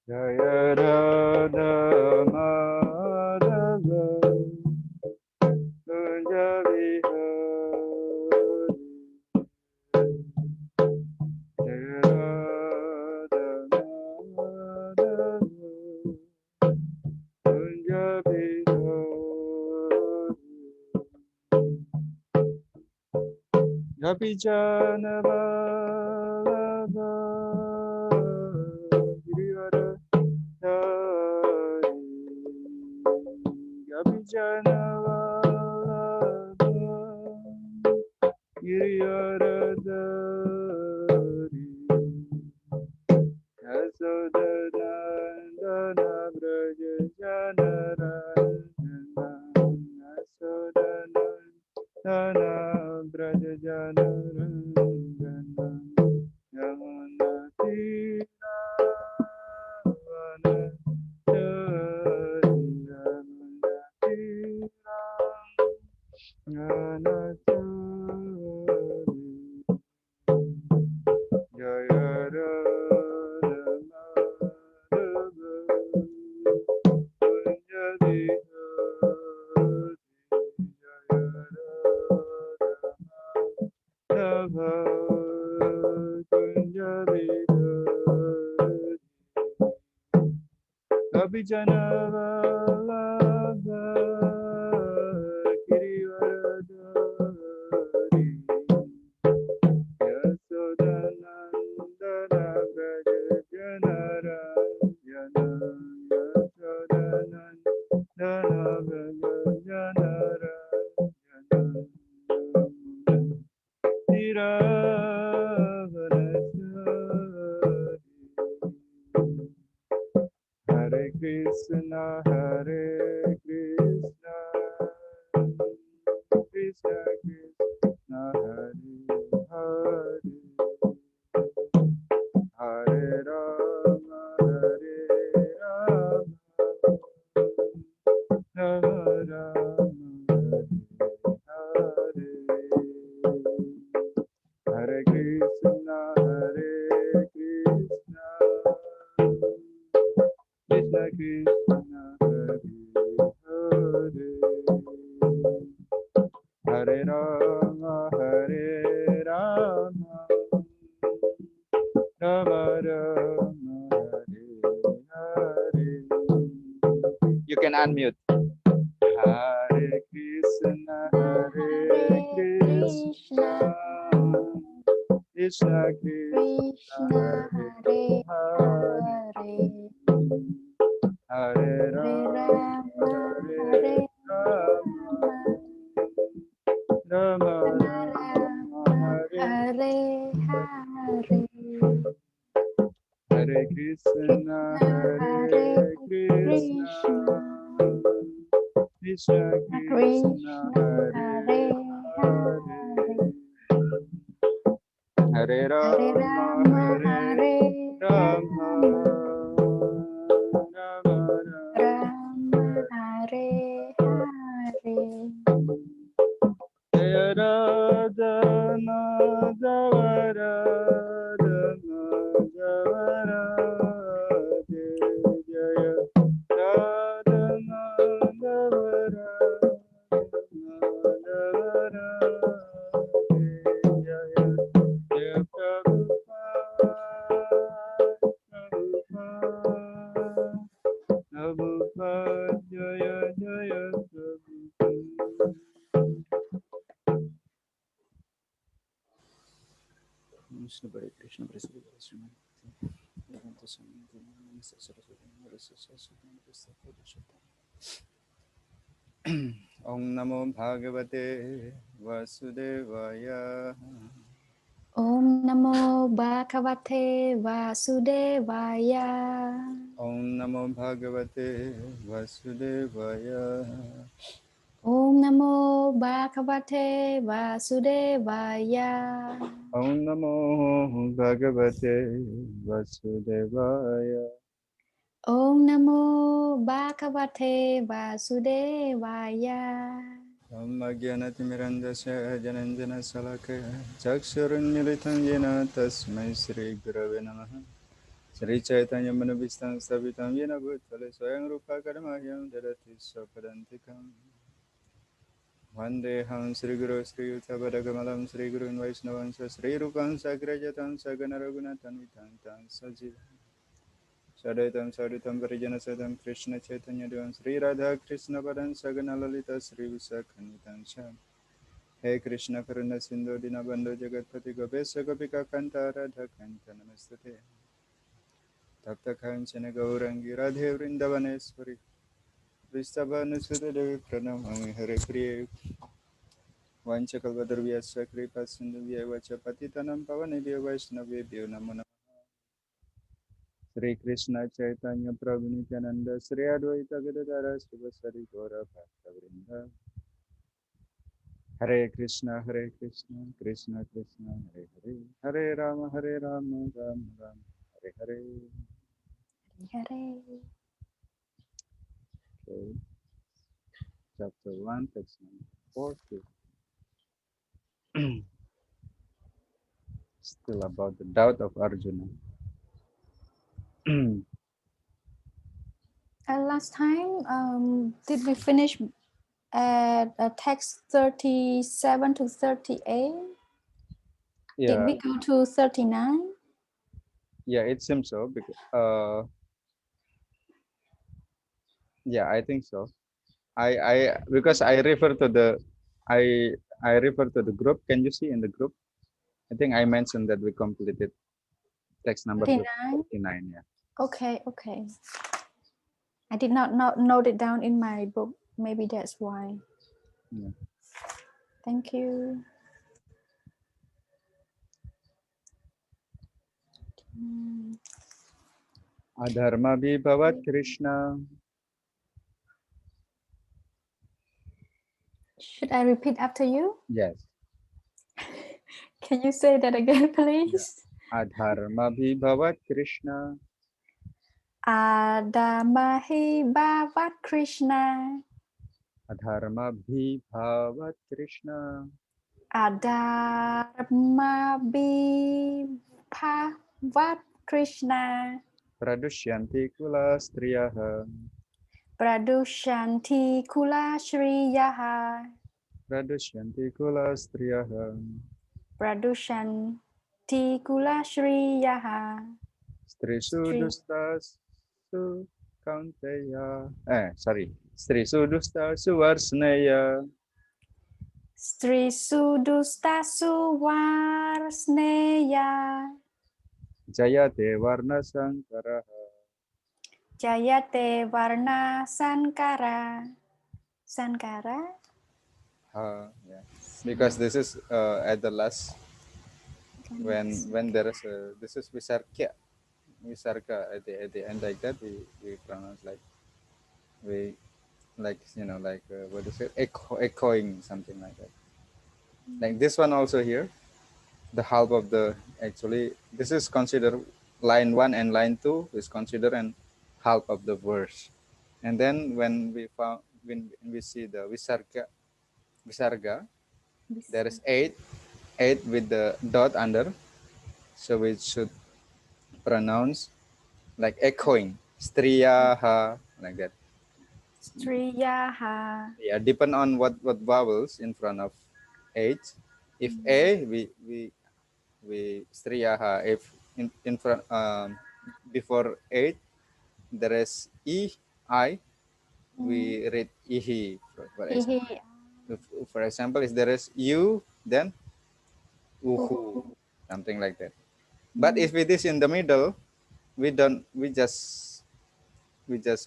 Jaya Radha Madhava Kunja Vihari Jaya Radha Madhava Kunja Vihari Gopi Jana Vallabha Girivara Dhari Gopi Jana Vallabha Girivara Dhari Yasodhanandana Braja Janarandana Yasodhanandana Braja Janarandana Yamuna Tiravanachari Yamuna Tiravanachari Jaya Radha Madhava Kunja Vihari Jaya Radha Madhava Kunja Vihari Gopi Jana Vallabha Girivardhari Yasodhanandana Braja Janarayana Yasodhanandana Braja Janarayana Tiravanachari Hare Krishna, Hare Krishna, Krishna Krishna, Hare Hare, Hare Rama, Hare Rama, Rama Rama, Hare Hare, Hare Krishna, Hare Krishna. Krishna Krishna Hare Hare Hare Rama Hare Rama Rama Rama Hare Hare. You can unmute. Hare Krishna Hare Krishna Krishna Krishna Hare Hare Hare Rama Hare Rama Rama Rama Hare Hare Krishna Hare Krishna Krishna Krishna Hare Hare Hare Rama Hare Rama Rama Jaya Radha Madhava Radha Madhava Radhe Jaya Radha Madhava Radha Madhava Radhe Jaya Jaya Prabhupada Prabhupada Jaya Jaya Prabhupada. Krishna Hare Krishna Prasad Sriman Bhagavata Swami Namaste Saraswati Namaste Saraswati Namaste Saraswati Om Namo Bhagavate Vasudevaya Om Namo Bhagavate Vasudevaya. Om Namo Bhagavate Vasudevaya Om Namo Bhagavate Vasudevaya. Om Namo Bhagavate Vasudevaya Om Namo Bhagavate Vasudevaya. Om Jnanatimirandasya Jananjana Salakaya Chakshurunmilitam Yena Tasmai Shri Gurave Namaha Sri Chaitanya Manabhistam Savitam Yena Bhutale Swayam Rupa Kadamahyam Dadati Swapadantikam Vandeham Sri Guru Sri Yutabadagamalam Sri Guru Vaisnavansa Sri Rupam Sagrajatam Saganaragunatan Vitantam Sajivam Sadaitam Saditam Parijana Sadam Krishna Chaitanya Devam Sri Radha Krishna Padan Saganalalita Sri Visakanitam Sham He Krishna Karuna Sindhu Dinabandhu Jagatpati Gopesha Gopika Kanta Radha Kanta Namastate Tapta Kanchana Gaurangi Radhe Vrindavaneshwari Vristabhanusudha Devi Pranamami Hare Priya Vanchakalvadarvyasya Kripa Sindhuvya Vacha Patitanam Pavanebhyo Vaishnavebhyo Namo Namaha Sri Krishna Chaitanya Prabhu Nityananda Sri Advaita Gadadara Srivasari Gaura Bhaktavrinda Hare Krishna Krishna Krishna Hare Hare Hare Rama Rama Rama Hare Hare. Hare. Okay. Chapter 1, text number 40. Still about the doubt of Arjuna. Last time, did we finish at text 37 to 38? Yeah. Did we go to 39? Yeah, it seems so. Because, yeah, I think so. Because I refer to the group. Can you see in the group? I think I mentioned that we completed text number 39. Yeah. Okay. I did not note it down in my book. Maybe that's why. Yeah. Thank you. Adharma Bhavat Krishna. Should I repeat after you? Yes. Can you say that again, please? Yeah. Adharma Bhavat Krishna. Adharma Bhavat Krishna. Adharma Bhavat Krishna. Adharma Bhavat Krishna. Pradushyanti Kula Striyaha. Pradushyanti Kula Shriyaha. Pradushyanti Kula Striyaha. Pradushanti Kula Shriyaha. Strisu Dustasu Kaunteya. Strisu Dustasu Varsneya. Strisu Dustasu Varsneya. Jayate Varna Sankara. Jayate Varna Sankara. Sankara? Yeah. Because this is at the last when there is this is Visarga at the end like that we pronounce like what is it, echoing something like that. Like this one also here, the half of the actually this is considered line 1 and line 2 is considered an half of the verse, and then when we see the visarga, there is 8 with the dot under, so we should pronounce like echoing striyaha like that. Striyaha. Yeah, depend on what vowels in front of 8. If A, we striyaha. If in front before 8 there is I, we read ihi. For example, if there is U, then uhu, something like that. But if it is in the middle, we just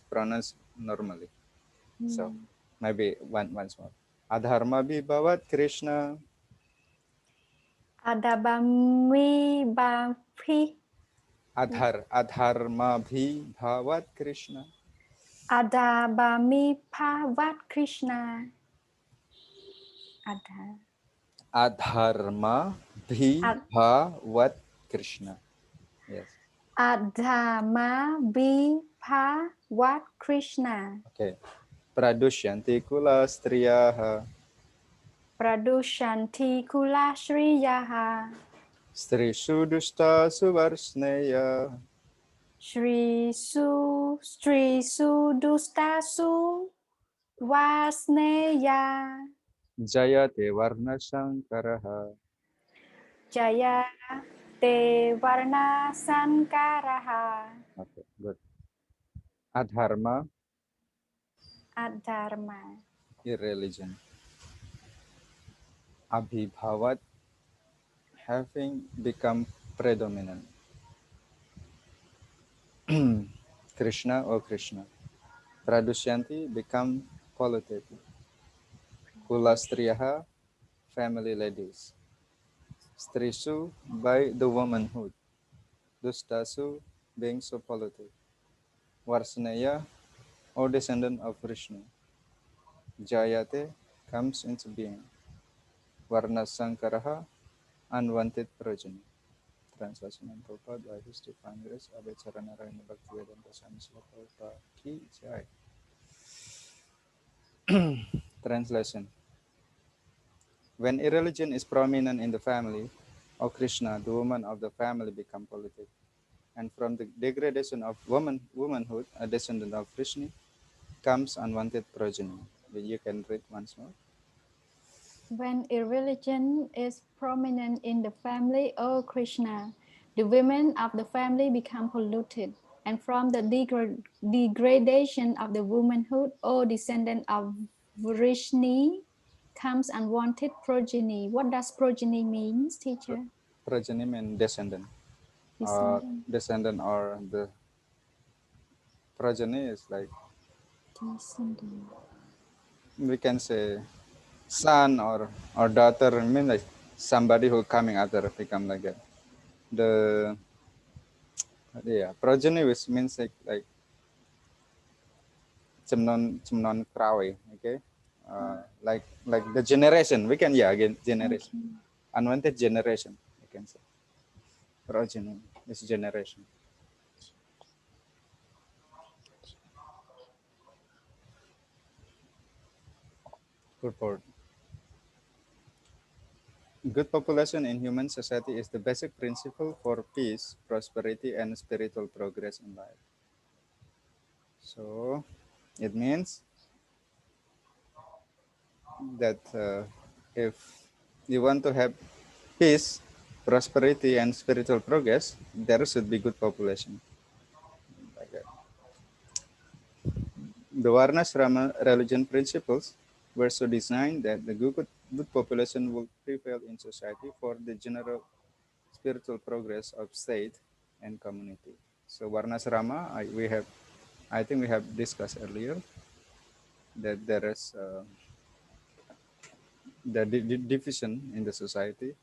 pronounce normally. So maybe once more. Adharma Bhavat Krishna. Adabami Bhavi. Adharma Bhavat Krishna. Adabami Bhavat Krishna. Adharma Bhavat Krishna. Yes. Adharma Bhavat Krishna. Okay. Pradushyanti Kula Striyaha. Pradushanti Kula Shriyaha. Strisu Dusta Suvarsneya. Sri Dustasu Vasneya Jayate Varna Shankaraha. Jaya Te Varna Sankaraha Okay, good. Adharma, Adharma irreligion. Abhibhavat, having become predominant. Krishna or Krishna. Pradusyanti, become polluted. Kulastriyaha, family ladies. Strisu, by the womanhood. Dustasu, being so polluted. Varsneya, or descendant of Vishnu. Jayate, comes into being. Varna Sankaraha, unwanted progeny. Translation and Prabhupada by His Divine Grace, Abhay Charanarayana Bhaktivedanta Swami Srila Prabhupada Ki Jai. Translation. When irreligion is prominent in the family, O Krishna, the woman of the family become polluted. And from the degradation of womanhood, a descendant of Vishnu, comes unwanted progeny. You can read once more. When irreligion is prominent in the family, O Krishna, the women of the family become polluted. And from the degradation of the womanhood, O descendant of Vrishni, comes unwanted progeny. What does progeny means, teacher? Progeny means descendant. Descendant. Descendant or the progeny is like, Descendant. we can say son or daughter. I mean like somebody who coming after become like that. The progeny which means like cemnon krawe, okay, like the generation. We can again generation, Okay. unwanted generation. We can say progeny is generation. Purport. Good population in human society is the basic principle for peace, prosperity, and spiritual progress in life. So it means that if you want to have peace, prosperity, and spiritual progress, there should be good population. Like that. The Varnasrama religion principles were so designed that the good population will prevail in society for the general spiritual progress of state and community. So Varnasrama, I think we have discussed earlier that there is the division in the society.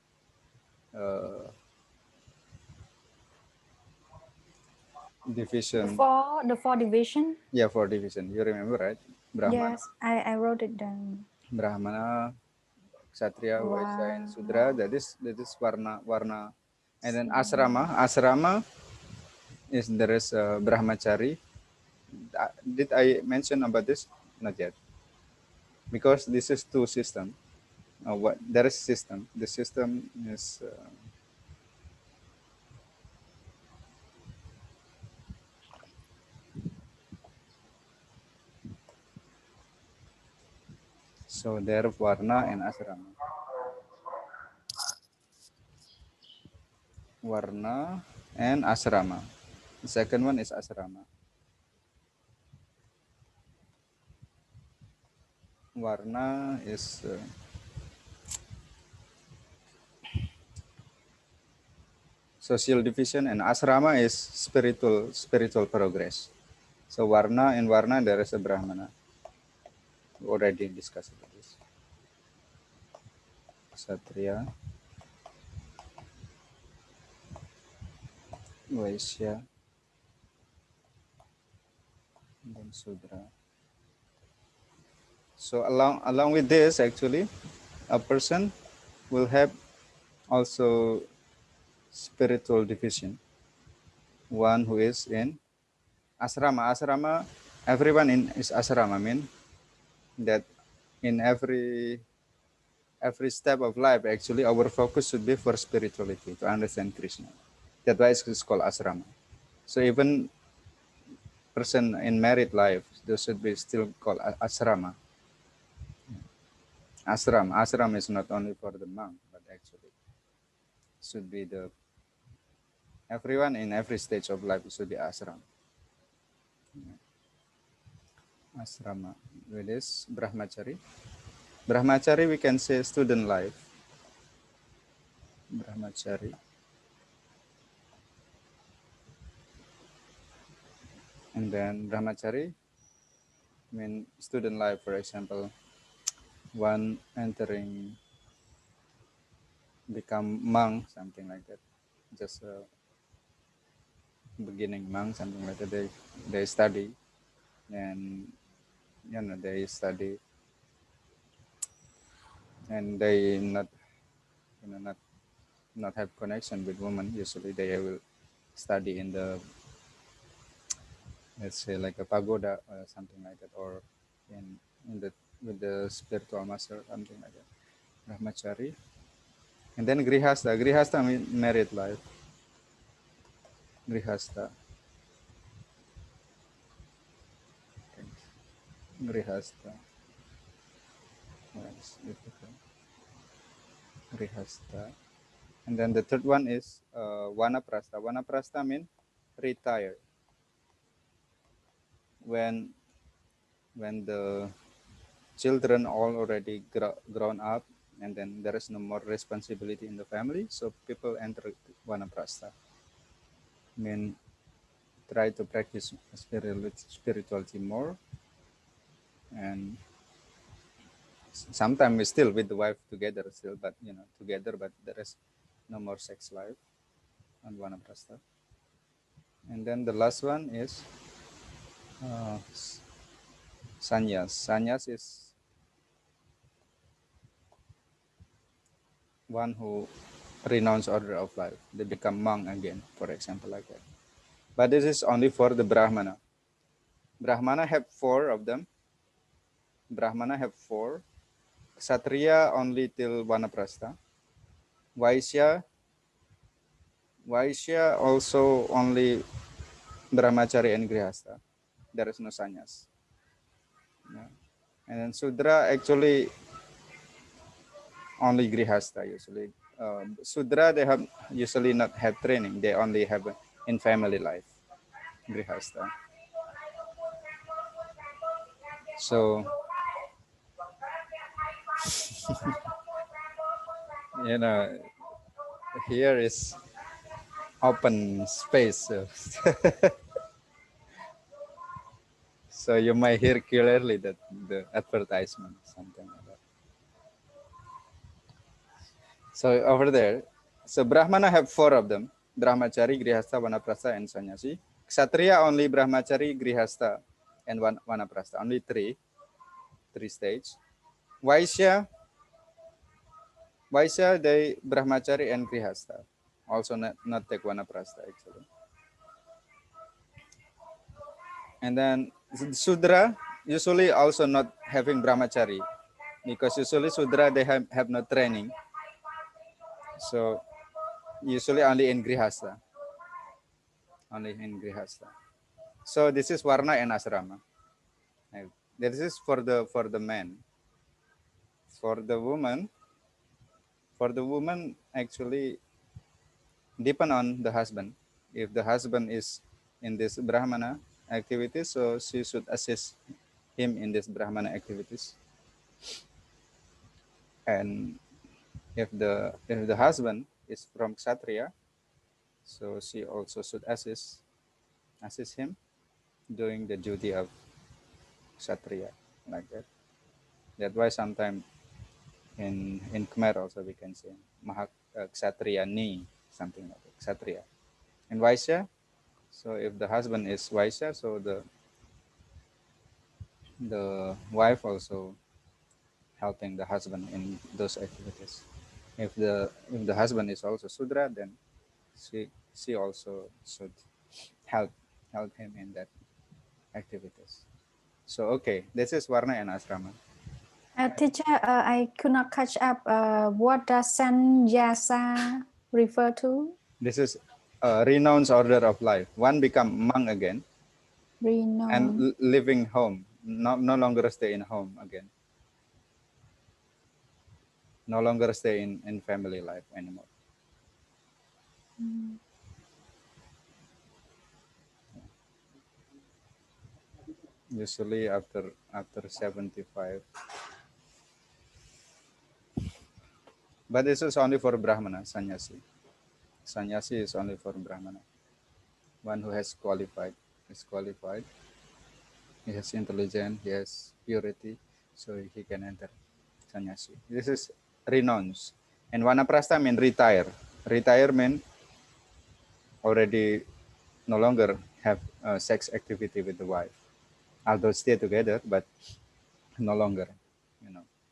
Uh, division. The four division. Yeah, for division. You remember, right? Brahmana, Yes, I wrote it down. Brahmana, Kshatriya, Vaishya, and Wow. Sudra. That is Varna, and then Asrama. Asrama is there is Brahmachari. Did I mention about this? Not yet, because this is two system. What there is system. The system is so there Varna and Asrama. Varna and Asrama. The second one is Asrama. Varna is social division, and Asrama is spiritual progress. So Varna, in Varna there is a Brahmana. We already discussed about this. Kshatriya, Vaishya, then Sudra. So along with this, actually, a person will have also spiritual division. One who is in asrama. Asrama, everyone in is asrama. I mean that in every step of life, actually, our focus should be for spirituality to understand Krishna. That's why it's called asrama. So even person in married life, those should be still called asrama. Ashram is not only for the monk, but actually should be the everyone in every stage of life should be ashram. Asrama. With this brahmachari. Brahmachari we can say student life. Brahmachari. And then brahmachari mean student life, for example, one entering become monk, something like that. Just a beginning monk, something like that. They study and they study and they not have connection with women. Usually they will study in the, let's say, like a pagoda or something like that, or in the with the spiritual master, something like that. Brahmachari. And then grihastha. Grihastha means married life. Grihastha. Okay. Grihastha. Yes, Grihastha. And then the third one is vanaprastha. Vanaprastha means retire. When the children all already grown up, and then there is no more responsibility in the family, so people enter vanaprastha. Mean try to practice spirituality more, and sometimes we still with the wife together still, but together, but there is no more sex life on vanaprastha. And then the last one is sannyas. Sannyas is one who renounce order of life. They become monk again, for example, like that. But this is only for the brahmana. Brahmana have four of them. Brahmana have four. Kshatriya only till vanaprastha. Vaishya also only brahmachari and grihastha. There is no sannyas. Yeah. And then Sudra actually only grihastha usually. Sudra they have usually not have training. They only have in family life. Grihastha. So here is open space. So you might hear clearly that the advertisement, something like that. So over there, so Brahmana have four of them: Brahmachari, Grihastha, Vanaprastha, and Sannyasi. Kshatriya only Brahmachari, Grihastha, and Vanaprastha. Only three stage. Vaishya they Brahmachari and Grihastha. Also not take Vanaprastha actually. And then Sudra usually also not having Brahmachari, because usually Sudra they have no training. So usually only in Grihastha. Only in Grihastha. So this is Varna and Asrama. This is for the men. For the woman actually depend on the husband. If the husband is in this Brahmana activities, so she should assist him in this Brahmana activities. And if the husband is from Kshatriya, so she also should assist him doing the duty of Kshatriya, like that. That's why sometimes in Khmer also we can say Kshatriya ni, something like that, Kshatriya. And Vaishya, so if the husband is Vaishya, so the wife also helping the husband in those activities. If the husband is also Sudra, then she also should help him in that activities. So okay, this is Varna and Asrama. Teacher, I could not catch up. What does sannyasa refer to? This is a renounced order of life. One become monk again. and Renown. living home, no longer stay in home again, no longer stay in family life anymore. Usually after 75. But this is only for Brahmana, sannyasi. Sannyasi is only for Brahmana. One who has qualified, is qualified. He has intelligence, he has purity, so he can enter sannyasi. This is renounce. And vanaprastha mean retire. Retire mean already no longer have sex activity with the wife. Although stay together, but no longer,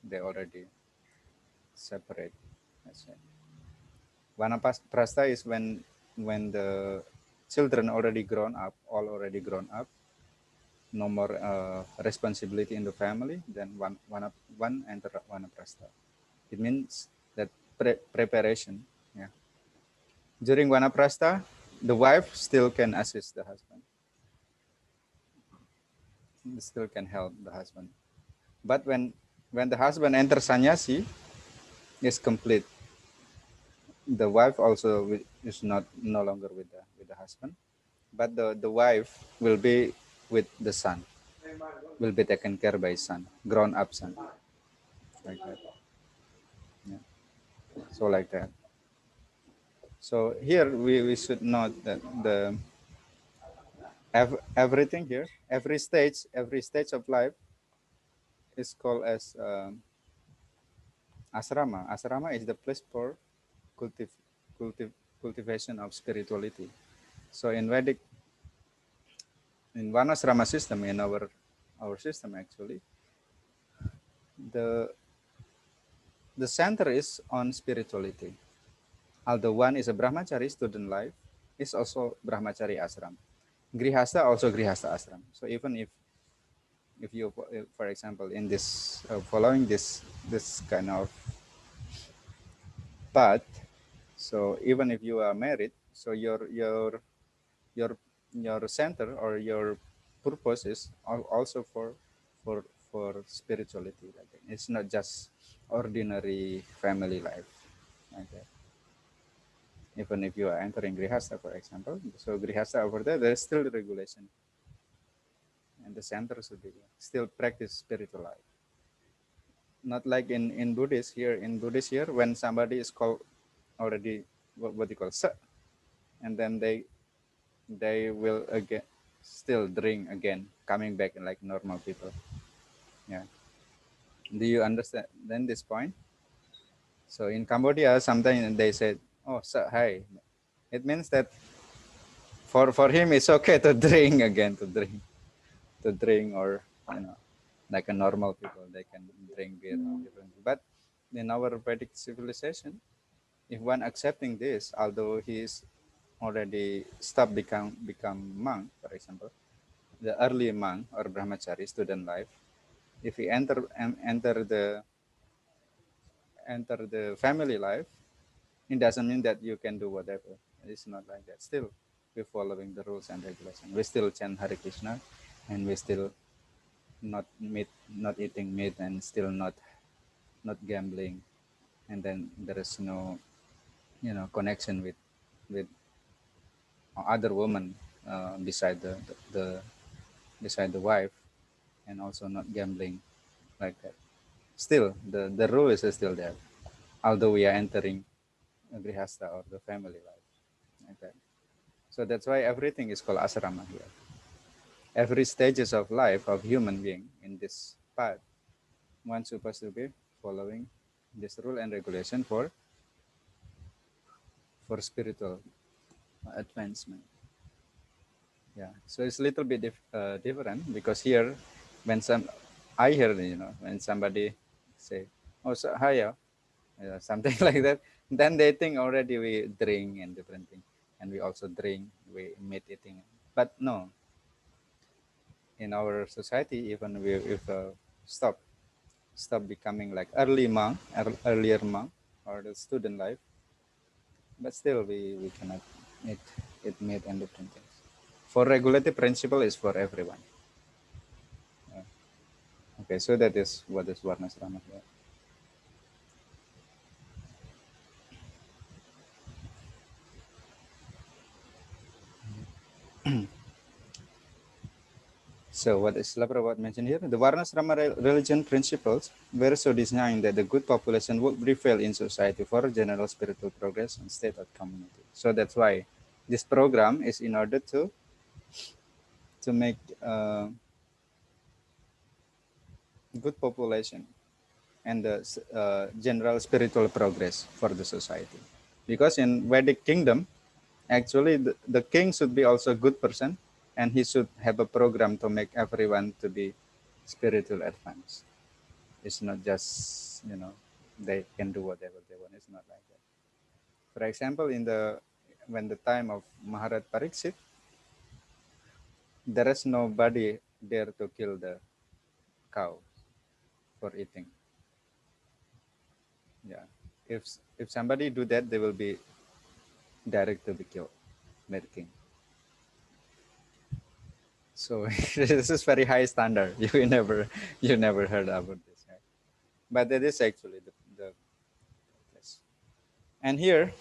they already separate. That's it. Vanaprastha is when the children already grown up, all already grown up, no more responsibility in the family, then one enter vanaprastha. It means that preparation. Yeah. During vanaprastha, the wife still can assist the husband, still can help the husband. But when the husband enters sannyasi, is complete. The wife also is not no longer with the husband, but the wife will be with the son, will be taken care by son, grown up son, like that. Yeah. So like that. So here we should note that everything here, every stage of life is called as asrama. Asrama is the place for cultiv, cultivation of spirituality. So in Vedic, in Varnasrama system, in our system actually, the the center is on spirituality. Although one is a brahmachari student life, is also brahmachari ashram. Grihasta also grihasta ashram. So even if you, for example, in this following this kind of path, so even if you are married, so your your center or your purpose is also for for spirituality. Like that. It's not just ordinary family life. Like that. Even if you are entering grihasta, for example, so grihasta over there's still regulation, and the center should be still practice spiritual life. Not like in Buddhist here. In Buddhist here, when somebody is called already what you call sa, and then they will again still drink again, coming back like normal people. Yeah. Do you understand then this point? So in Cambodia, sometimes they said, "Oh, sa hai." It means that for him it's okay to drink again, to drink, or like a normal people, they can drink beer or different. But in our Vedic civilization, if one accepting this, although he is already stopped become monk, for example, the early monk or brahmachari student life, if he enter the family life, it doesn't mean that you can do whatever. It's not like that. Still, we're following the rules and regulations. We still chant Hare Krishna, and we still not eating meat, and still not gambling, and then there is no connection with other woman beside the beside the wife, and also not gambling like that. Still, the rule is still there, although we are entering grihasta or the family life. Like that. So that's why everything is called asrama here. Every stages of life of human being in this path, one supposed to be following this rule and regulation for spiritual advancement. Yeah, so it's a little bit different because here, when I hear when somebody say, "Oh, so hiya," something like that, then they think already we drink and different thing, and we also drink, we meat eating, but no, in our society, even we if stop stop becoming like early monk, earlier monk, or the student life, but still we cannot eat meat and different things. For regulative principle is for everyone. Okay, so that is what is Varnasrama here. So what is Laprabhat mentioned here? The Varnasrama religion principles were so designed that the good population would prevail in society for general spiritual progress and state of community. So that's why this program is in order to make good population and the general spiritual progress for the society. Because in Vedic kingdom, actually the king should be also a good person, and he should have a program to make everyone to be spiritual advanced. It's not just, they can do whatever they want. It's not like that. For example, when the time of Maharaj Pariksit, there is nobody dare to kill the cow for eating. Yeah, if somebody do that, they will be direct to be killed by the king. So this is very high standard. You never heard about this, right? But that is actually the place. And here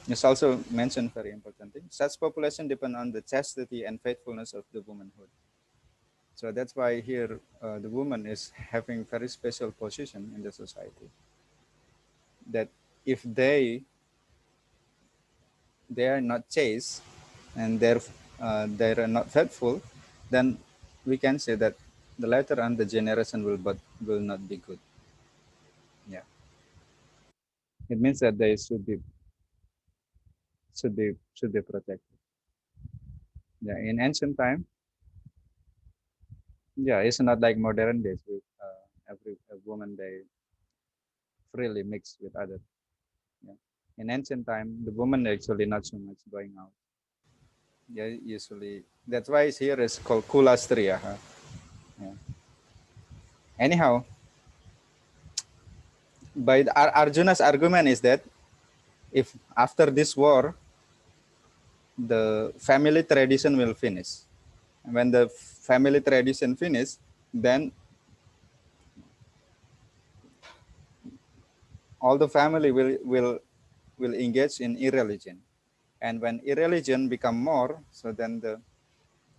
is also mentioned very important thing. Such population depend on the chastity and faithfulness of the womanhood. So that's why here the woman is having very special position in the society. That if they are not chaste and they are not faithful, then we can say that the later on the generation will not be good. Yeah, it means that they should be protected. Yeah, in ancient time, yeah, it's not like modern days with every a woman they freely mix with others. Yeah, in ancient time, the woman actually not so much going out. Yeah, usually that's why it's here is called kulastriya. Huh? Yeah. Anyhow, Arjuna's argument is that if after this war the family tradition will finish, when the family tradition finish, then all the family will engage in irreligion, and when irreligion become more, so then the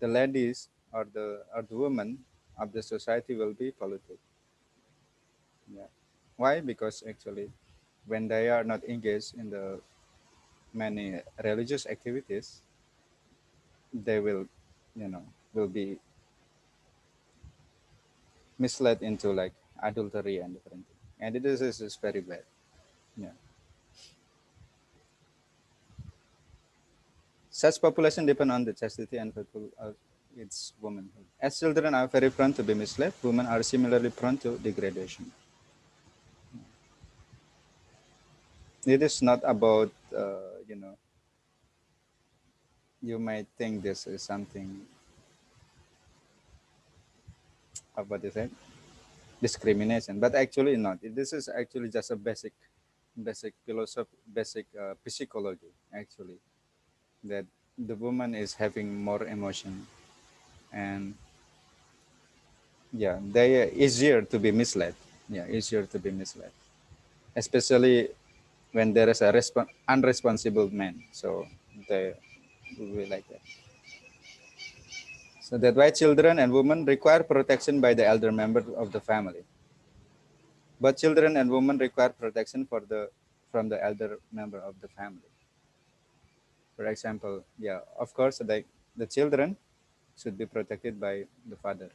ladies or the women of the society will be polluted. Yeah. Why? Because actually when they are not engaged in the many religious activities, they will be misled into like adultery and different things. And it is very bad. Yeah. Such population depend on the chastity and faithful of its womanhood. As children are very prone to be misled, women are similarly prone to degradation. It is not about, you might think this is something, what is it? Discrimination, but actually not. This is actually just a basic philosophy, basic psychology, actually, that the woman is having more emotion, and yeah, they are easier to be misled. Yeah, easier to be misled, especially when there is a unresponsible man. So they will be like that. So that's why children and women require protection by the elder member of the family. But children and women require protection from the elder member of the family. For example, yeah, of course, the children should be protected by the father,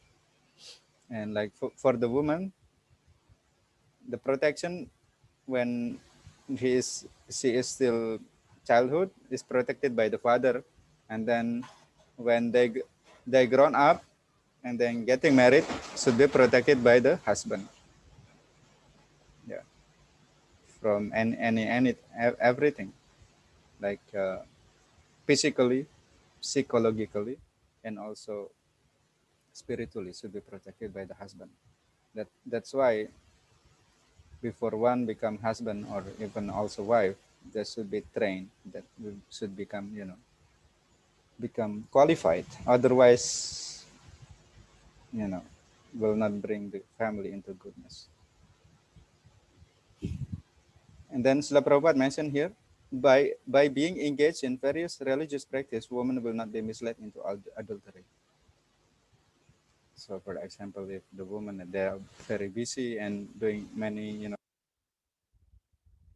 and like for the woman, the protection when she is still childhood is protected by the father, and then when they grown up and then getting married should be protected by the husband. Yeah, from any everything, like physically, psychologically, and also spiritually should be protected by the husband. That's why before one become husband or even also wife, they should be trained that should become become qualified. Otherwise, will not bring the family into goodness. And then Srila Prabhupada mentioned here, by being engaged in various religious practice, women will not be misled into adultery. So, for example, if the woman they are very busy and doing many,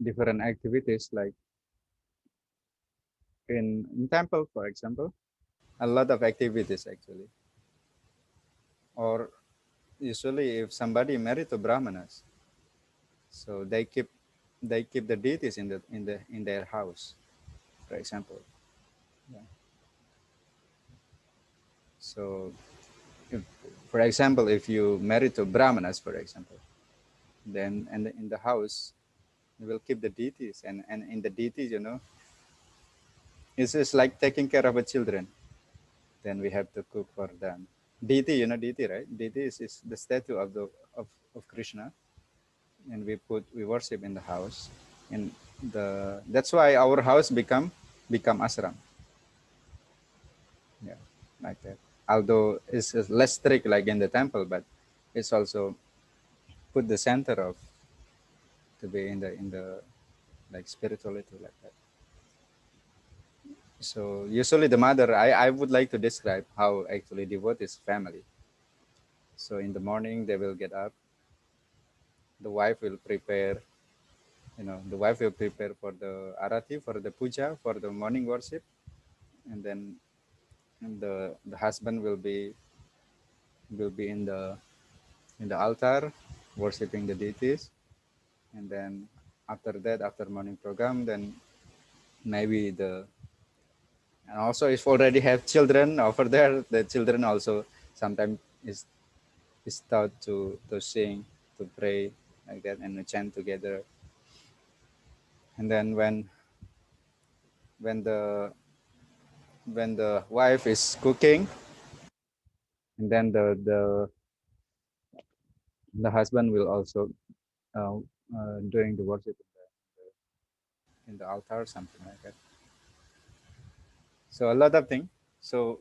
different activities, like in temple, for example, a lot of activities actually. Or usually, if somebody married to brahmanas, so they keep the deities in their house, for example. Yeah. So, if, for example, if you marry to brahmanas, for example, then and in the house you will keep the deities, and in the deities, it's just like taking care of the children. Then we have to cook for them. Deity, deity, right? Deity is the statue of Krishna, and we worship in the house. And that's why our house become ashram. Yeah, like that. Although it's less strict like in the temple, but it's also put the center of to be in the like spirituality like that. So usually the mother, I would like to describe how actually devotees family. So in the morning they will get up. The wife will prepare, the wife will prepare for the arati, for the puja, for the morning worship, and then the husband will be in the altar worshiping the deities, and then after that, after morning program, then maybe and also if already have children over there, the children also sometimes is taught to sing, to pray like that, and to chant together. And then when the when the wife is cooking, and then the husband will also uh, doing the worship in the altar, something like that. So a lot of things. So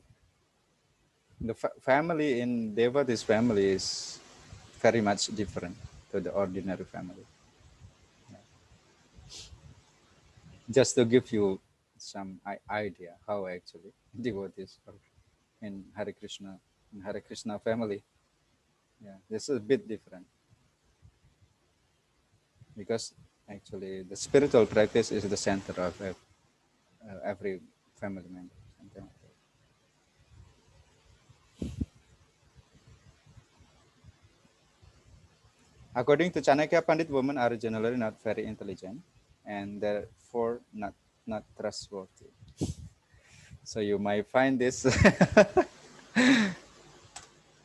the family in Devada's family is very much different to the ordinary family. Just to give you some idea how actually devotees are in Hare Krishna family. Yeah, this is a bit different because actually the spiritual practice is the center of every family member. Something like that. According to Chanakya, Pandit, women are generally not very intelligent and therefore not trustworthy. So you might find this.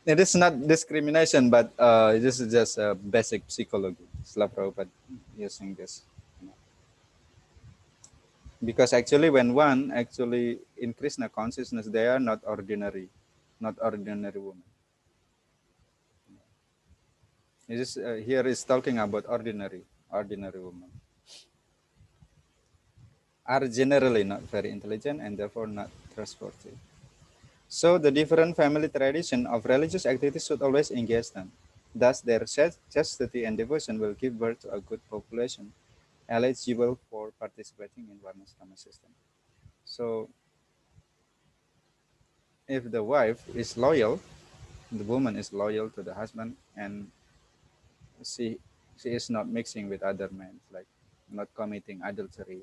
It is not discrimination, but this is just basic psychology. Srila Prabhupada using this. Because actually, when one actually in Krishna consciousness, they are not ordinary women. Here is talking about ordinary women are generally not very intelligent and therefore not trustworthy. So the different family tradition of religious activities should always engage them. Thus, their chastity and devotion will give birth to a good population, eligible for participating in Varnashrama system. So, if the wife is loyal, the woman is loyal to the husband, and she she is not mixing with other men, like not committing adultery,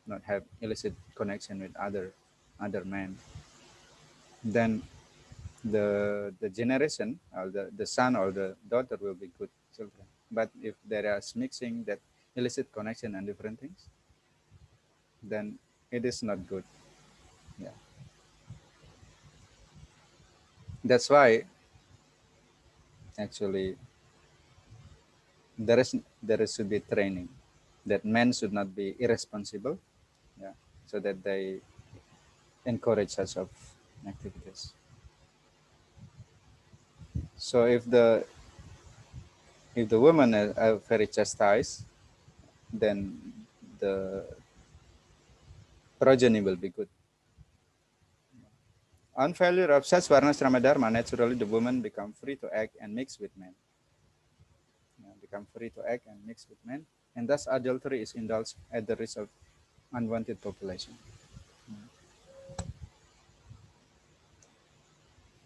not have illicit connection with other men, then the generation or the son or the daughter will be good children. But if there is mixing that illicit connection and different things, then it is not good. Yeah, that's why actually there should be training that men should not be irresponsible. Yeah, so that they encourage such of activities. So if the women are very chastised, then the progeny will be good. On failure of such varnashrama dharma, naturally the woman become free to act and mix with men. Become free to act and mix with men, and thus adultery is indulged at the risk of unwanted population.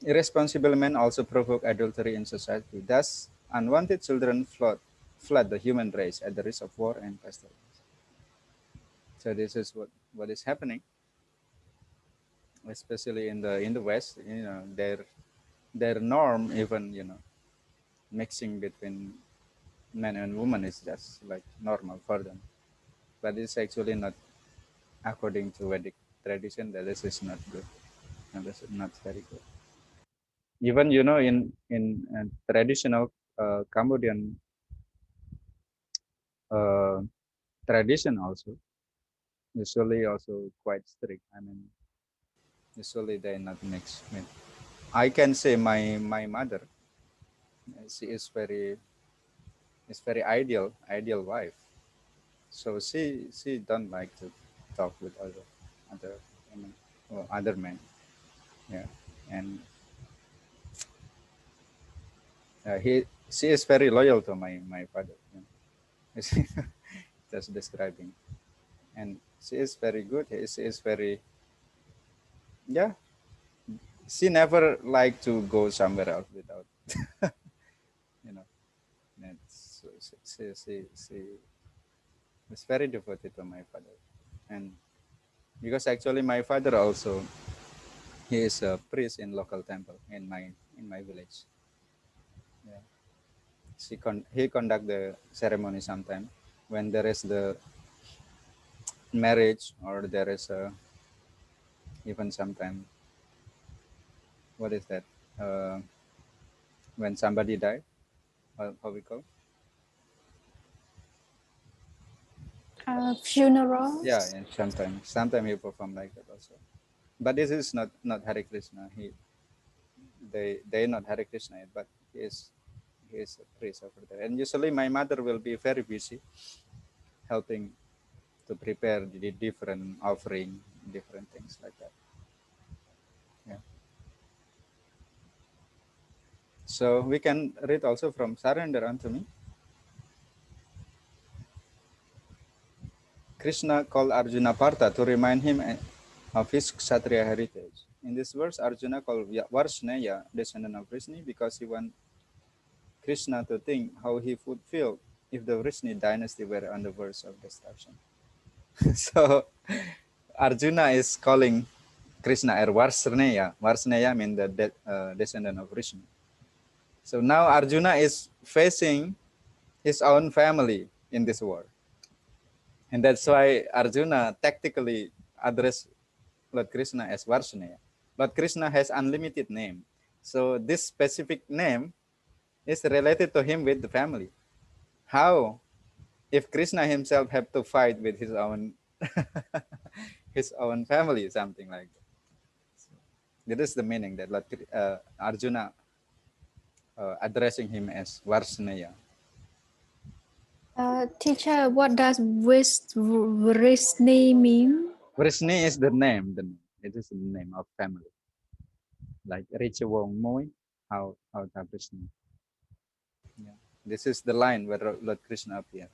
Irresponsible men also provoke adultery in society. Thus, unwanted children flood the human race at the risk of war and pestilence. So this is what is happening, especially in the West. Their norm, even mixing between men and women is just like normal for them, but it's actually not according to Vedic tradition. That this is not good, and this is not very good. Even in traditional Cambodian uh, tradition also usually also quite strict. I mean, usually they not mix. I mean, I can say my mother, she is very ideal wife. So she don't like to talk with other women or other men. Yeah, and he she is very loyal to my father. Just describing, and she is very good. She is very, yeah. She never like to go somewhere else without you know. It's, she is very devoted to my father, and because actually my father also, he is a priest in local temple in my village. Yeah, he conduct the ceremony sometime when there is the marriage, or there is a, even sometime, what is that, uh, when somebody died, how we call. Yeah, Funerals. and sometimes he perform like that also. But this is not Hare Krishna. They not Hare Krishna yet, but he is a priest over there. And usually my mother will be very busy helping to prepare the different offering, different things like that. Yeah. So we can read also from Surrender unto me. Krishna called Arjuna Partha to remind him of his Kshatriya heritage. In this verse, Arjuna called Varshnaya, descendant of Vrishni, because he want Krishna to think how he would feel if the Vrishni dynasty were on the verge of destruction. So Arjuna is calling Krishna as Varshnaya. Varshnaya means the descendant of Vrishni. So now Arjuna is facing his own family in this war. And that's why Arjuna tactically addressed Lord Krishna as Varshnaya. Lord Krishna has unlimited name. So this specific name is related to him with the family. How if Krishna himself have to fight with his own his own family, something like that. So that is the meaning that Arjuna addressing him as Varshnaya. Teacher, what does Vrishni mean? Vrishni is the name. It is the name of family. Like Richawong Moi, how Vrishni. Yeah. This is the line where Lord Krishna appeared.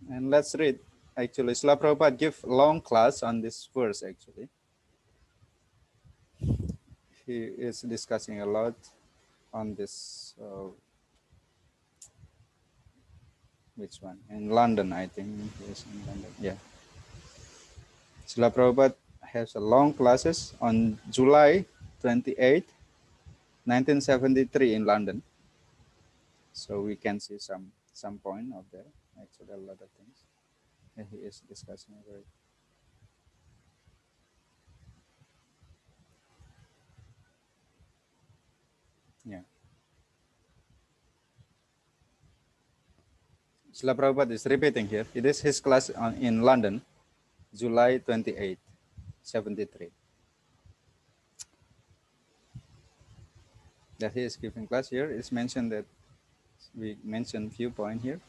And let's read. Actually, Srila Prabhupada give long class on this verse. Actually, he is discussing a lot on this. Which one? In London, I think. Yes, in London. Yeah. Srila Prabhupada has a long classes on July 28, 1973 in London. So we can see some point of there. Actually, a lot of things that he is discussing over it. Yeah. Srila Prabhupada is repeating here. It is his class in London, July 28, 73. That he is giving class here. It's mentioned that we mentioned few point here.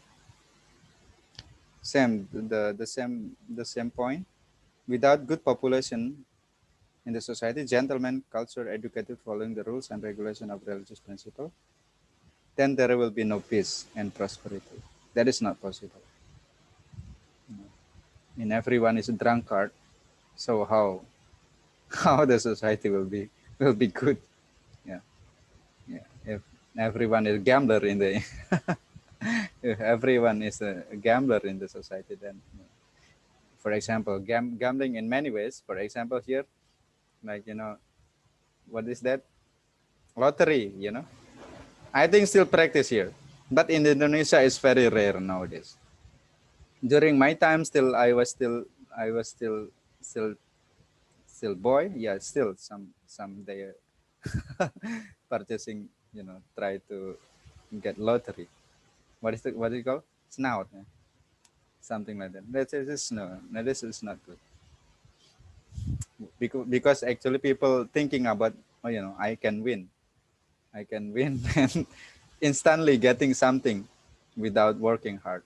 Same, the same point. Without good population in the society, gentlemen, culture, educated, following the rules and regulation of religious principle, then there will be no peace and prosperity. That is not possible. And everyone is a drunkard, so how how the society will be good? Yeah, yeah. If everyone is gambler in the if everyone is a gambler in the society, then for example, gambling in many ways. For example, here, like what is that? Lottery. I think still practice here, but in Indonesia it's very rare nowadays. During my time, still I was still still boy. Yeah, still some they purchasing. Try to get lottery. What do you call snout? Something like that. That is no. No, this is not good. Because actually people thinking about, oh, I can win and instantly getting something without working hard.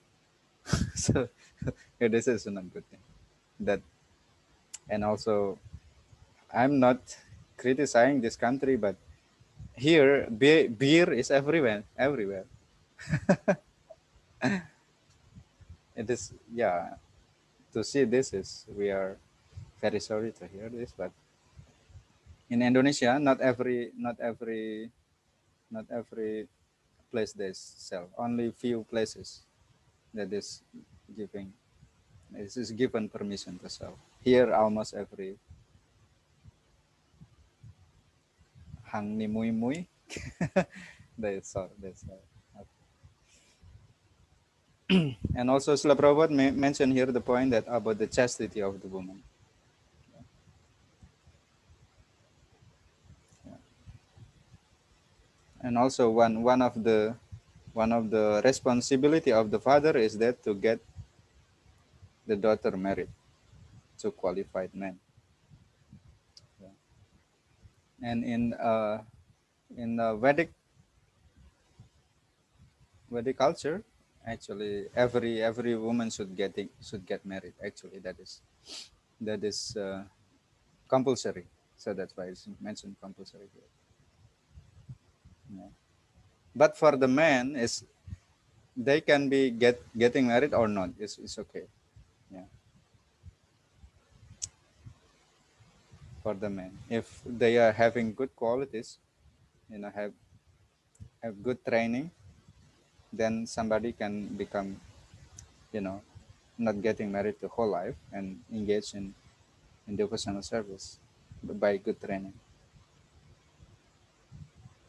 So yeah, this is not good thing. That and also I'm not criticizing this country, but here beer is everywhere. It is, yeah. To see this is we are very sorry to hear this, but in Indonesia, not every place they sell. Only few places that is giving this is given permission to sell. Here, almost every hang ni mui mui, they sell. They sell. And also, Srila Prabhupada mentioned here the point that about the chastity of the woman. Yeah. And also, one of the responsibility of the father is that to get the daughter married to qualified men. Yeah. And in Vedic culture, actually every woman should get married. Actually, that is compulsory. So that's why it's mentioned compulsory here. Yeah. But for the men, is they can be getting married or not. It's okay. Yeah. For the men, if they are having good qualities, have good training, then somebody can become, you know, not getting married the whole life and engage in devotional service by good training.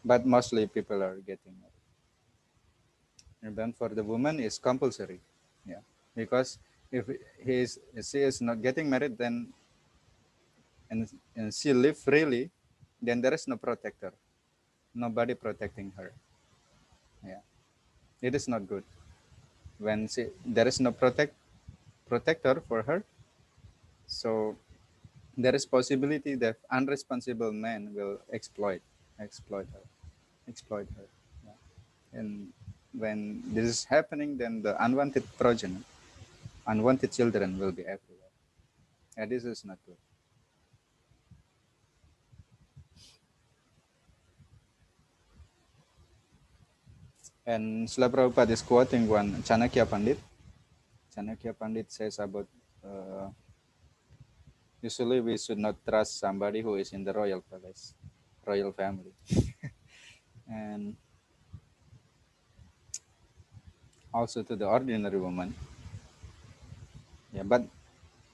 But mostly people are getting married. And then for the woman is compulsory. Yeah. Because if she is not getting married, then and she live freely, then there is no protector. Nobody protecting her. Yeah. It is not good. When there is no protector for her, so there is possibility that unresponsible men will exploit her, exploit her. Yeah. And when this is happening, then the unwanted progeny, unwanted children will be everywhere. And this is not good. And Srila Prabhupada is quoting one Chanakya Pandit. Chanakya Pandit says about usually we should not trust somebody who is in the royal palace, royal family. And also to the ordinary woman. Yeah, but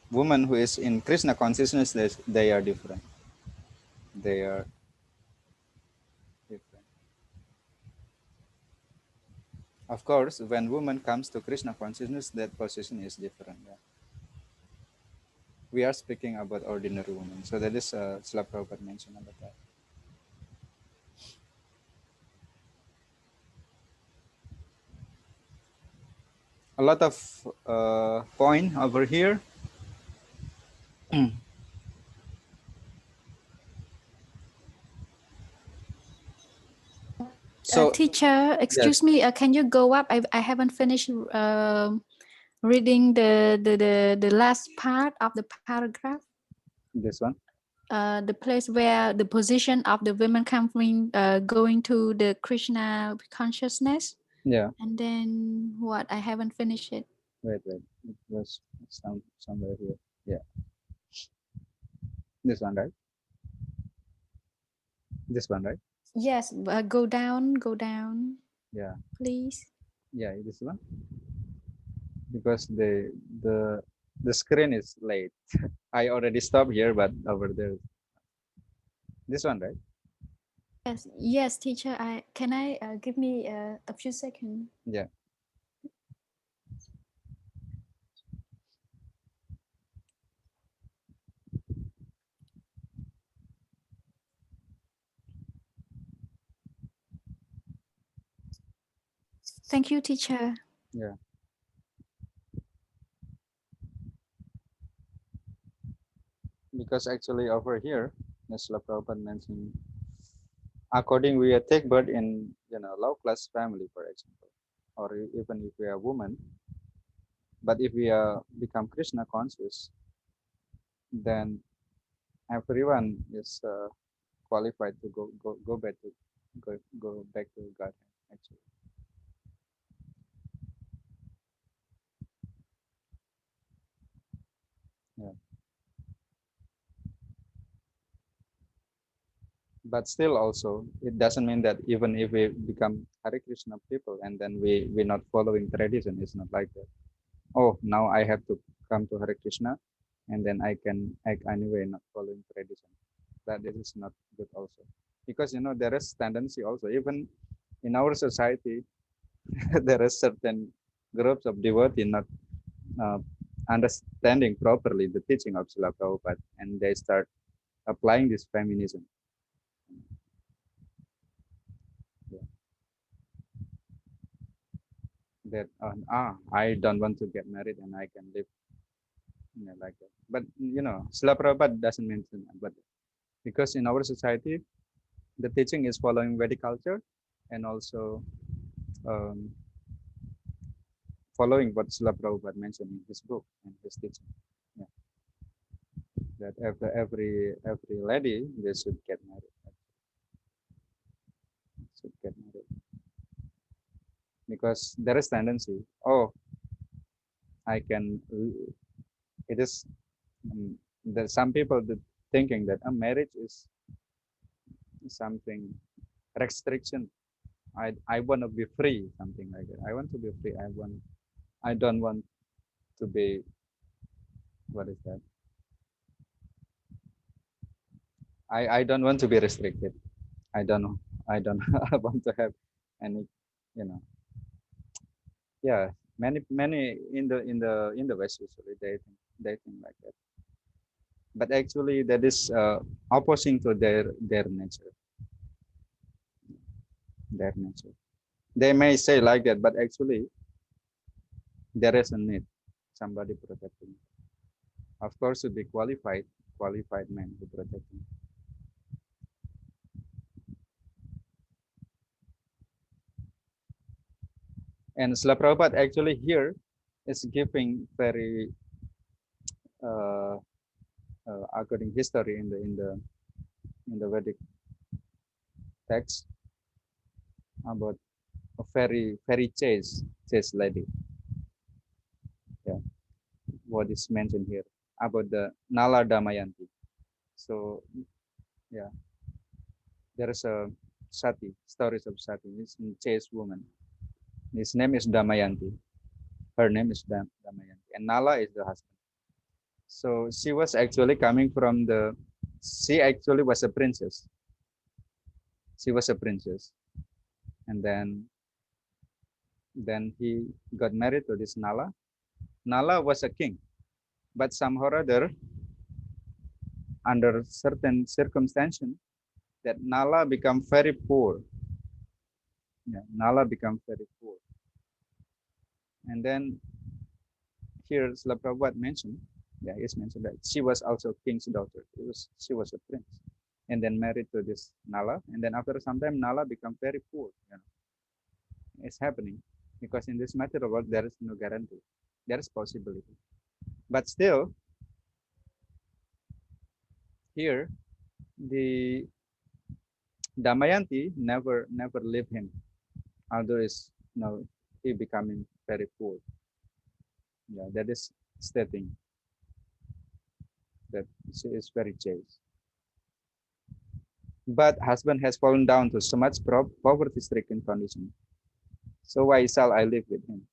women who is in Krishna consciousness, they are different. They are different. Of course, when woman comes to Krishna consciousness, that position is different. Yeah. We are speaking about ordinary women. So that is Srila Prabhupada mentioned about that. A lot of point over here. So teacher, excuse yes, me, can you go up? I haven't finished reading the last part of the paragraph. this one. The place where the position of the women coming, going to the Krishna consciousness, Yeah. and then what? I haven't finished it. Wait. It was somewhere here. Yeah. This one, right? This one, right? Yes, go down, Yeah. please. Yeah. This one. Because the the screen is late. I already stopped here, but over there. This one, right? Yes, teacher. I give me a few seconds. Yeah. Thank you, teacher. Yeah. Because actually over here, as Srila Prabhupada mentioned, according we take birth in low class family, for example, or even if we are woman, but if we are become Krishna conscious, then everyone is qualified to go back to go back to God. Actually, yeah. But still, also, it doesn't mean that even if we become Hare Krishna people and then we're not following tradition, it's not like that. Oh, now I have to come to Hare Krishna, and then I can act anyway, not following tradition. That is not good also, because there is tendency also even in our society. There are certain groups of devotees not uh, understanding properly the teaching of Srila Prabhupada, and they start applying this feminism. Yeah. That I don't want to get married and I can live like that. But Srila Prabhupada doesn't mention that. But because in our society, the teaching is following Vedic culture and also um, following what Srila Prabhupada mentioned in his book and his teaching. Yeah. That every lady they should get married. Should get married because there is tendency. Oh, I can. It is. There's some people that thinking that a marriage is something restriction. I want to be free, something like that. I want to be free. I don't want to be, what is that? I don't want to be restricted. I don't know. I don't want to have any, you know. Yeah, many in the West usually they think like that. But actually, that is opposing to their nature. Their nature. They may say like that, but actually, there is a need. Somebody protecting. Of course, to be qualified men to protect him. And Srila Prabhupada actually here is giving very uh, according history in the Vedic text about a very chaste lady. Yeah, what is mentioned here about the Nala Damayanti. So yeah, there is a Sati stories of Sati. This chaste woman. His name is Damayanti. Her name is Damayanti, and Nala is the husband. So she was actually coming from the. She actually was a princess. She was a princess, and then he got married to this Nala. Nala was a king, but somehow or other, under certain circumstances, that Nala become very poor. Yeah, Nala become very poor, and then here Srila Prabhupada mentioned, yeah, it's mentioned that she was also king's daughter. She was a prince, and then married to this Nala, and then after some time Nala become very poor. It's happening because in this material world there is no guarantee. There is possibility, but still here the Damayanti never leave him, although is he becoming very poor. Yeah, that is stating that she is very chaste. But husband has fallen down to so much poverty-stricken condition. So why shall I live with him?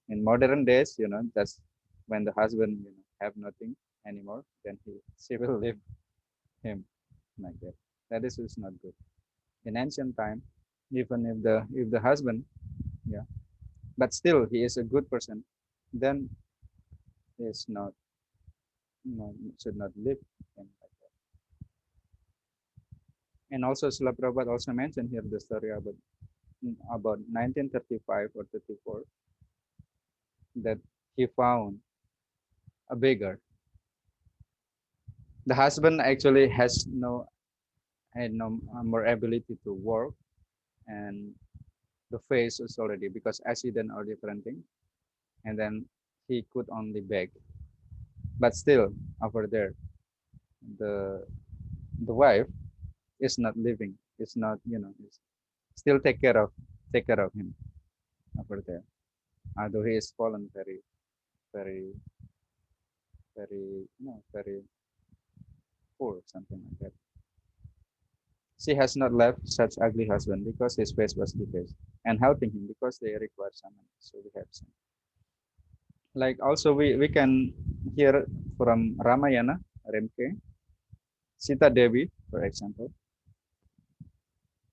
In modern days, that's when the husband, have nothing anymore, then she will leave him like that. That is not good. In ancient time, even if the husband, yeah, but still he is a good person, then he is not, should not live him like that. And also Srila Prabhupada also mentioned here the story about 1935 or 34 that he found a beggar. The husband actually had no more ability to work, and the face is already because accident or different thing, and then he could only beg. But still, over there, the the wife is not living. It's not, is still take care of him over there. Although he is fallen very, very, very, very poor, something like that. She has not left such ugly husband because his face was defaced, and helping him because they require someone. So we have some. Like also we can hear from Ramayana, Remke, Sita Devi, for example,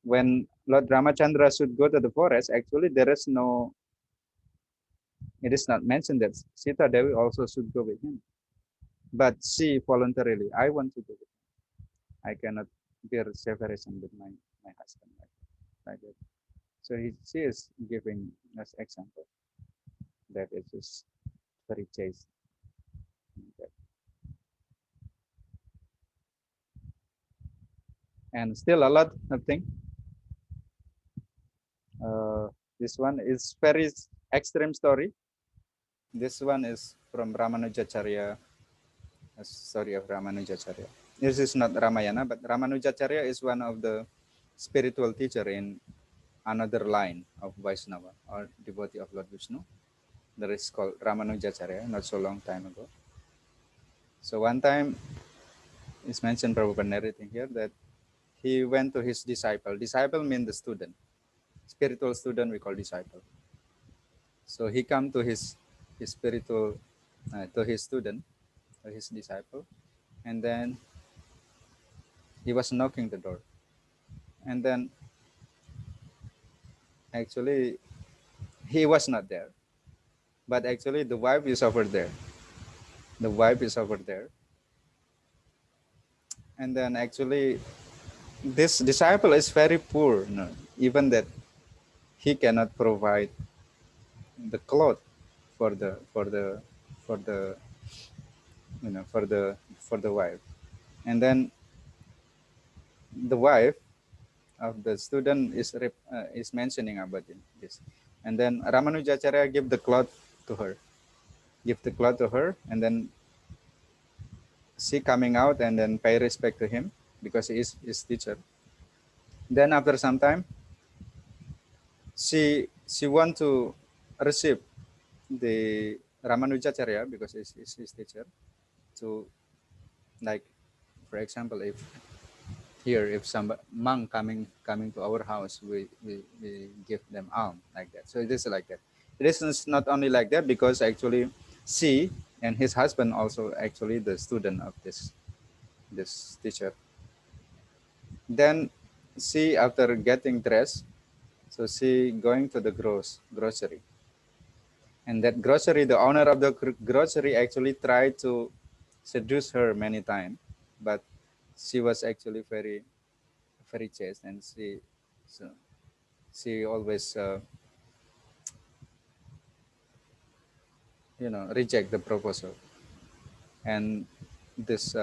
when Lord Ramachandra should go to the forest, actually there is no, it is not mentioned that Sita Devi also should go with him. But she voluntarily, I want to go with him. I cannot bear separation with my husband like that. So she is giving us example that it is very chaste. And still a lot of thing. This one is very extreme story. This one is from Ramanujacharya, story of Ramanujacharya. This is not Ramayana, but Ramanujacharya is one of the spiritual teacher in another line of Vaishnava or devotee of Lord Vishnu. That is called Ramanujacharya, not so long time ago. So one time it's mentioned Prabhupada narrating here that he went to his disciple. Disciple means the student. Spiritual student we call disciple. So he come to his spiritual to his student, to his disciple, and then he was knocking the door. And then actually he was not there, but actually the wife is over there. The wife is over there, and then actually this disciple is very poor. No, even that he cannot provide the cloth for the for the wife, and then the wife of the student is mentioning about this, and then Ramanujacharya give the cloth to her, and then she coming out and then pay respect to him because he is his teacher. Then after some time, she want to receive the Ramanujacharya because he's his teacher to, like, for example, if some monk coming to our house, we give them alms like that. So it is like that. It is not only like that because actually she and his husband also actually the student of this teacher. Then she, after getting dressed, so she going to the grocery, and that grocery, the owner of the grocery actually tried to seduce her many times, but she was actually very very chaste, and so she always reject the proposal. And this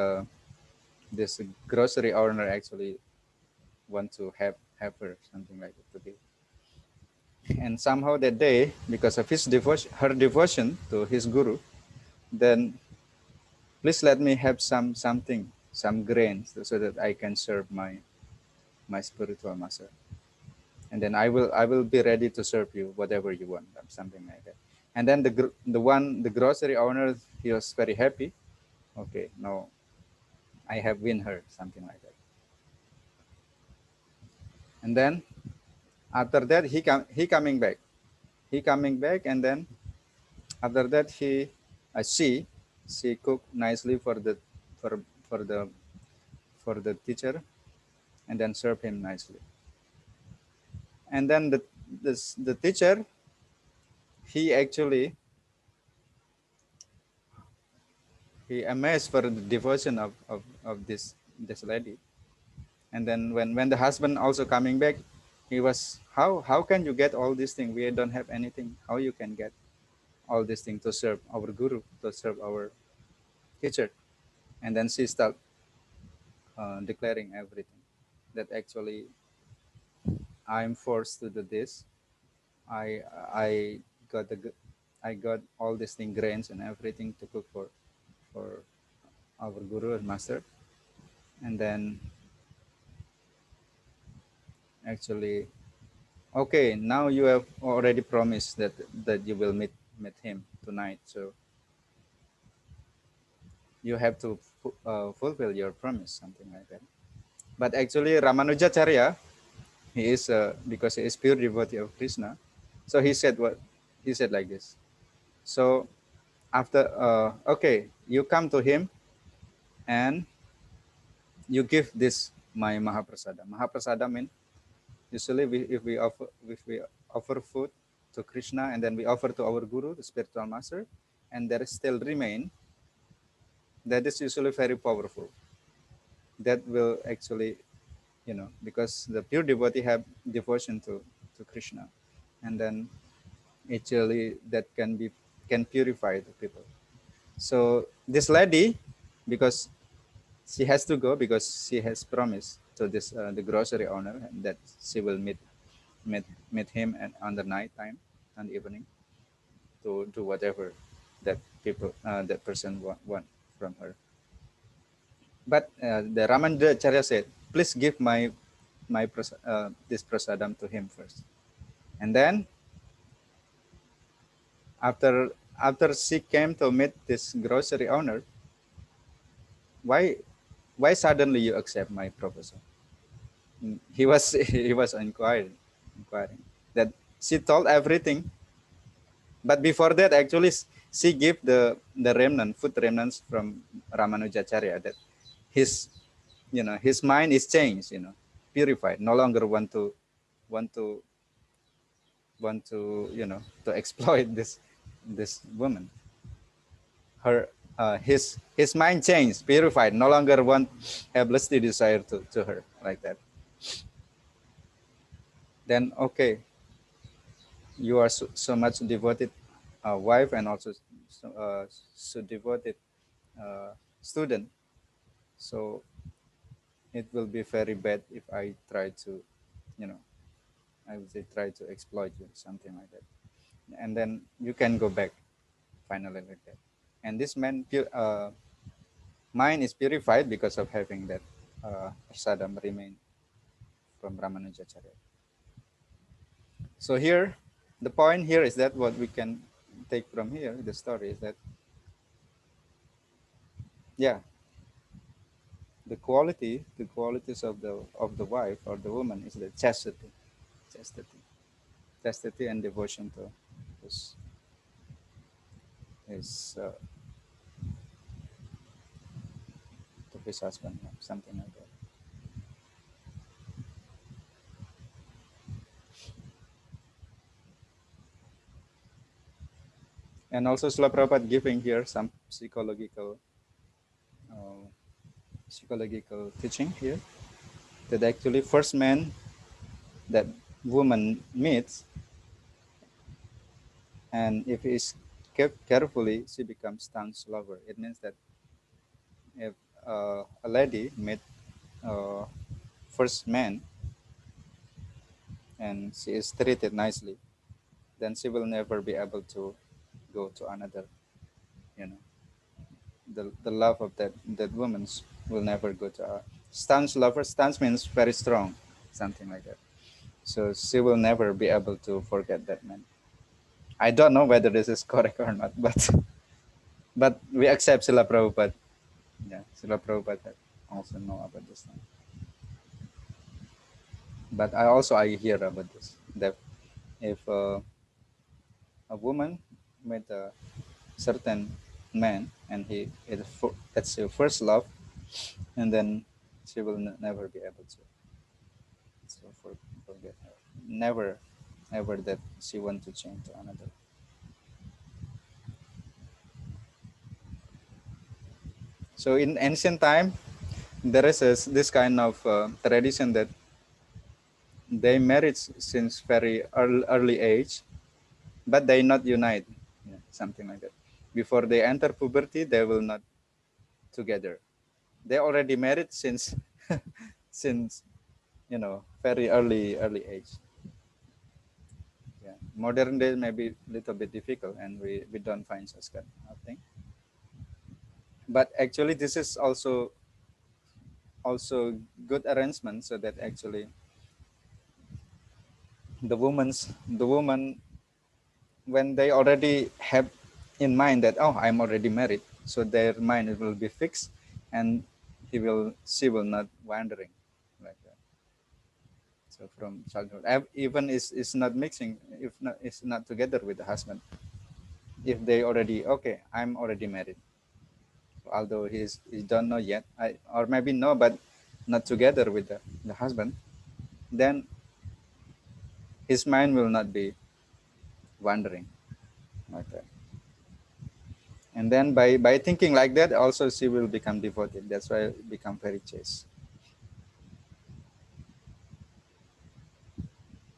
this grocery owner actually want to have her something like that to give. And somehow that day, because of his devotion, her devotion to his guru, then please let me have something, some grains, so that I can serve my spiritual master. And then I will be ready to serve you whatever you want, something like that. And then the grocery owner, he was very happy. Okay, no, I have win her, something like that. And then after that he coming back, and then after that she cook nicely for for the for the teacher, and then serve him nicely. And then the teacher, he actually he amazed for the devotion of this lady. And then when the husband also coming back, he was, how can you get all these things? We don't have anything. How you can get all these things to serve our guru, to serve our teacher? And then she start declaring everything, that actually I'm forced to do this. I got I got all these things, grains and everything to cook for our guru and master. And then actually, okay, now you have already promised that you will meet him tonight, so you have to fulfill your promise, something like that. But actually, Ramanujacharya, he is because he is pure devotee of Krishna, so he said like this. So after okay, you come to him and you give this my Mahaprasada. Mahaprasada means usually if we offer food to Krishna, and then we offer to our guru, the spiritual master, and there still remain, that is usually very powerful. That will actually, because the pure devotee have devotion to Krishna, and then actually that can purify the people. So this lady, because she has to go, because she has promised to this the grocery owner, and that she will meet meet him on the night time and evening, to do whatever that person want from her. But the Ramanujacharya said, please give this prasadam to him first. And then after she came to meet this grocery owner, why suddenly you accept my proposal? He was he was inquiring that she told everything. But before that, actually, she gave the food remnants from Ramanujacharya, that his, his mind is changed, purified, no longer want to to exploit this woman. His mind changed, purified, no longer want have lusty desire to her, like that. Then okay, you are so much devoted wife, and also so devoted student. So it will be very bad if I try to, you know, I would say try to exploit you, something like that. And then you can go back finally, like that. And this mind is purified because of having that prasadam remain from Ramanujacharya. So here, the point here is that what we can take from here, the story is that, yeah, the qualities of the wife or the woman is the chastity, chastity and devotion to his his uh, to his husband, something like that. And also Srila Prabhupada giving here some uh, psychological teaching here, that actually first man that woman meets, and if he's kept carefully, she becomes tongue's lover. It means that if a lady met first man and she is treated nicely, then she will never be able to go to another. You know, the love of that woman will never go to a stance lover. Stance means very strong, something like that. So she will never be able to forget that man. I don't know whether this is correct or not, but but we accept Srila Prabhupada. Yeah, Srila Prabhupada also know about this thing. But I hear about this that if a woman met a certain man and that's her first love, and then she will never be able to forget her. Never, ever that she want to change to another. So in ancient time, there is this kind of tradition that they married since very early age, but they not unite, yeah, something like that. Before they enter puberty, they will not together. They already married since since very early age. Yeah, modern days maybe a little bit difficult, and we don't find such kind of thing. But actually, this is also good arrangement so that actually the woman when they already have in mind that, oh, I'm already married, so their mind will be fixed, and she will not wandering like that. So from childhood, even is not mixing, if not is not together with the husband, if they already, okay, I'm already married, although he don't know yet, or maybe no, but not together with the husband, then his mind will not be wandering like that. And then by thinking like that, also she will become devoted. That's why it become very chaste.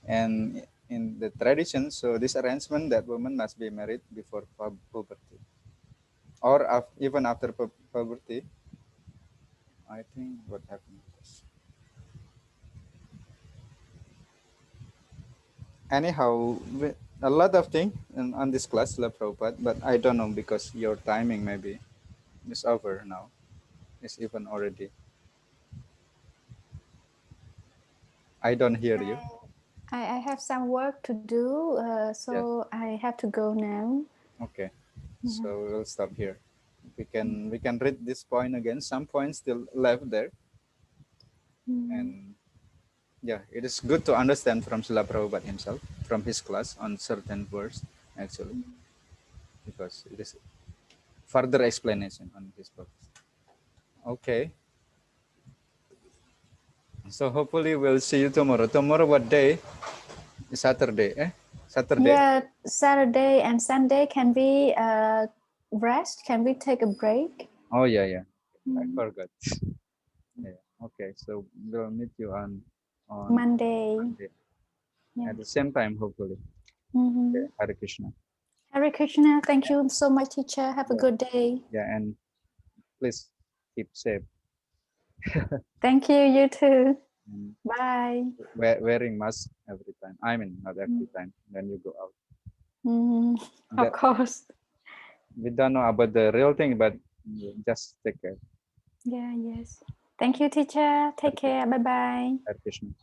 And in the tradition, so this arrangement that woman must be married before puberty, or even after puberty. I think what happened was, anyhow, a lot of things on this class, La Prabhupada, but I don't know because your timing maybe is over now. It's even already. I don't hear you. I have some work to do, Yes. so I have to go now. Okay. Yeah. So we'll stop here. We can read this point again. Some points still left there, Mm. and yeah, it is good to understand from Srila Prabhupada himself, from his class on certain verse actually, because it is further explanation on his book. Okay, so hopefully we'll see you tomorrow. Tomorrow what day? Saturday, eh? Saturday? Yeah, Saturday and Sunday, can we rest? Can we take a break? Oh yeah. I Mm. forgot. Yeah. Okay, so we'll meet you on Monday. Monday Yeah. at the same time, hopefully. Okay. Mm-hmm. Hare Krishna. Hare Krishna. Thank you so much, teacher. Have a Yeah, good day. yeah, and please keep safe Thank you. You too. and Bye. wearing mask every time. I mean, not every time when you go out. Mm, of That course. we don't know about the real thing, but just take care. Yeah, yes. Thank you, teacher. Hare Take care. Bye bye. Hare Krishna.